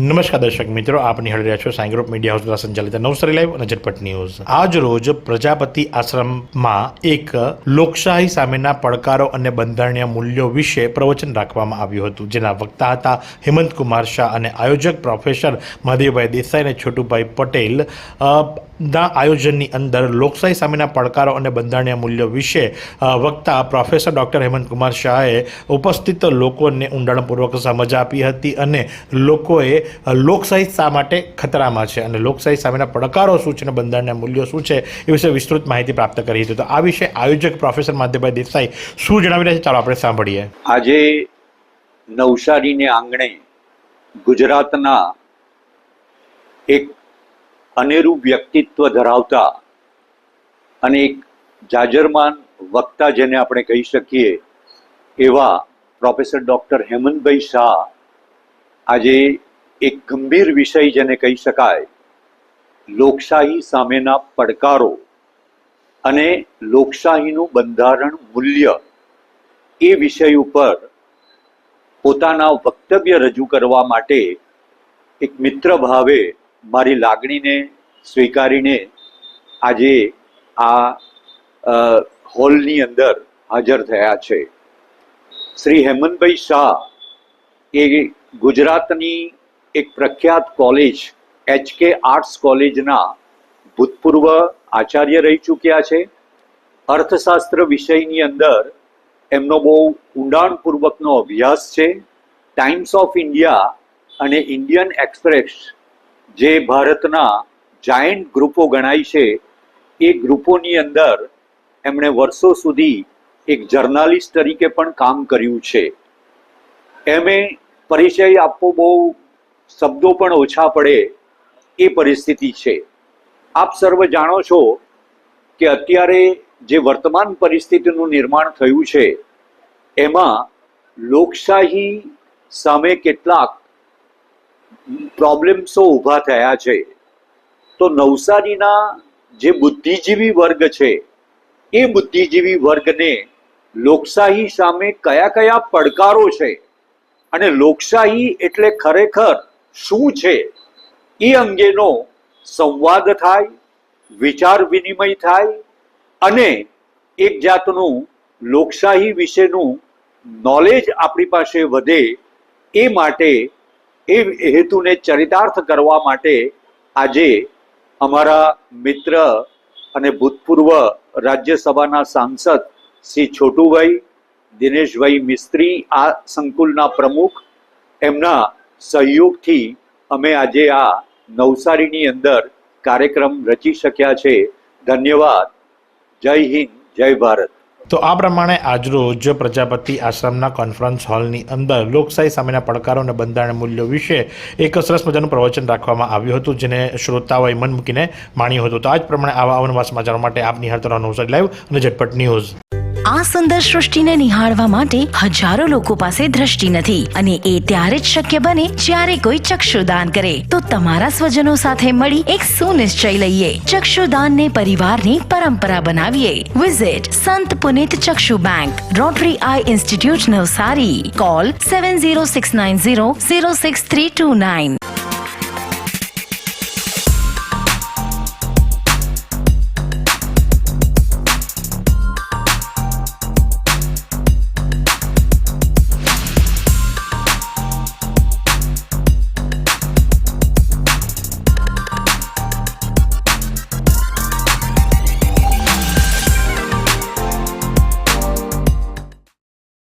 નમસ્કાર દર્શક મિત્રો, આપ નિહાળી રહ્યા છો સાઈ ગ્રુપ મીડિયા હાઉસ દ્વારા સંચાલિત નવસારી લાઈવ અને ઝટપટ ન્યૂઝ। આજ રોજ પ્રજાપતિ આશ્રમમાં એક લોકશાહી સામેના પડકારો અને બંધારણીય મૂલ્યો વિશે પ્રવચન રાખવામાં આવ્યું હતું, જેના વક્તા હતા હેમંતકુમાર શાહ અને આયોજક પ્રોફેસર મહાદેવભાઈ દેસાઈ અને છોટુભાઈ પટેલ। ના આયોજનની અંદર લોકશાહી સામેના પડકારો અને બંધારણીય મૂલ્યો વિશે વક્તા પ્રોફેસર ડૉક્ટર હેમંતકુમાર શાહે ઉપસ્થિત લોકોને ઊંડાણપૂર્વક સમજ આપી હતી અને લોકોએ લોકશાહી શા માટે ખતરામાં છે અને લોકશાહી સામેના પડકારો શું છે અને બંધારણીય મૂલ્યો શું છે એ વિશે વિસ્તૃત માહિતી પ્રાપ્ત કરી હતી। તો આ વિશે આયોજક પ્રોફેસર મહાદેવભાઈ દેસાઈ શું જણાવી રહ્યા છે, ચાલો આપણે સાંભળીએ। આજે નવસારીને આંગણે ગુજરાતના એક અનેરું વ્યક્તિત્વ ધરાવતા અને એક જાજરમાન વક્તા જેને આપણે કહી શકીએ એવા પ્રોફેસર ડૉક્ટર હેમંતભાઈ શાહ આજે એક ગંભીર વિષય જેને કહી શકાય લોકશાહી સામેના પડકારો અને લોકશાહીનું બંધારણ મૂલ્ય એ વિષય ઉપર પોતાના વક્તવ્ય રજૂ કરવા માટે એક મિત્ર ભાવે મારી લાગણીને સ્વીકારીને આજે આ હોલની અંદર હાજર થયા છે। શ્રી હેમંતભાઈ શાહ એ ગુજરાતની એક પ્રખ્યાત કોલેજ HK આર્ટ્સ કોલેજના ભૂતપૂર્વ આચાર્ય રહી ચૂક્યા છે। અર્થશાસ્ત્ર વિષયની અંદર એમનો બહુ ઊંડાણપૂર્વકનો અભ્યાસ છે। ટાઈમ્સ ઓફ ઇન્ડિયા અને ઇન્ડિયન એક્સપ્રેસ જે ભારતના જાયન્ટ ગ્રુપો ગણાય છે એ ગ્રુપોની અંદર એમણે વર્ષો સુધી એક જર્નાલિસ્ટ તરીકે પણ કામ કર્યું છે। એમએ પરિચય આપવો બહુ શબ્દો પણ ઓછા પડે એ પરિસ્થિતિ છે। આપ સર્વ જાણો છો કે અત્યારે જે વર્તમાન પરિસ્થિતિનું નિર્માણ થયું છે એમાં લોકશાહી સામે કેટલાક પ્રોબ્લેમ્સો ઊભા થયા છે। તો નવસારીના જે બુદ્ધિજીવી વર્ગ છે એ બુદ્ધિજીવી વર્ગને લોકશાહી સામે કયા કયા પડકારો છે અને લોકશાહી એટલે ખરેખર શું છે એ અંગેનો સંવાદ થાય, વિચાર વિનિમય થાય અને એક જાતનું લોકશાહી વિશેનું નોલેજ આપણી પાસે વધે એ માટે એ હેતુને ચરિતાર્થ કરવા માટે આજે અમારા મિત્ર અને ભૂતપૂર્વ રાજ્યસભાના સાંસદ શ્રી છોટુભાઈ દિનેશભાઈ મિસ્ત્રી આ સંકુલના પ્રમુખ એમના સહયોગથી અમે આજે આ નવસારીની અંદર કાર્યક્રમ રચી શક્યા છે। ધન્યવાદ। જય હિન્દ, જય ભારત। તો આ પ્રમાણે આજરોજ પ્રજાપતિ આશ્રમના કોન્ફરન્સ હોલની અંદર લોકશાહી સામેના પડકારો અને બંધારણ મૂલ્યો વિશે એક સરસ મજાનું પ્રવચન રાખવામાં આવ્યું હતું, જેને શ્રોતાઓએ મન મૂકીને માણ્યું હતું। તો આ જ પ્રમાણે આવા અવનવા સમાચારો માટે આપ નિહાળતા રહો નવસારી લાઈવ અને ઝટપટ ન્યૂઝ। આ સુંદર સૃષ્ટિને નિહાળવા માટે હજારો લોકો પાસે દ્રષ્ટિ નથી અને એ ત્યારે જ શક્ય બને જ્યારે કોઈ ચક્ષુદાન કરે। તો તમારા સ્વજનો સાથે મળી એક સુનિશ્ચય લઈએ, ચક્ષુદાનને પરિવારની પરંપરા બનાવીએ। Visit Sant Punit Chakshu bank, Rotary eye institute Navsari. Call 7069006329।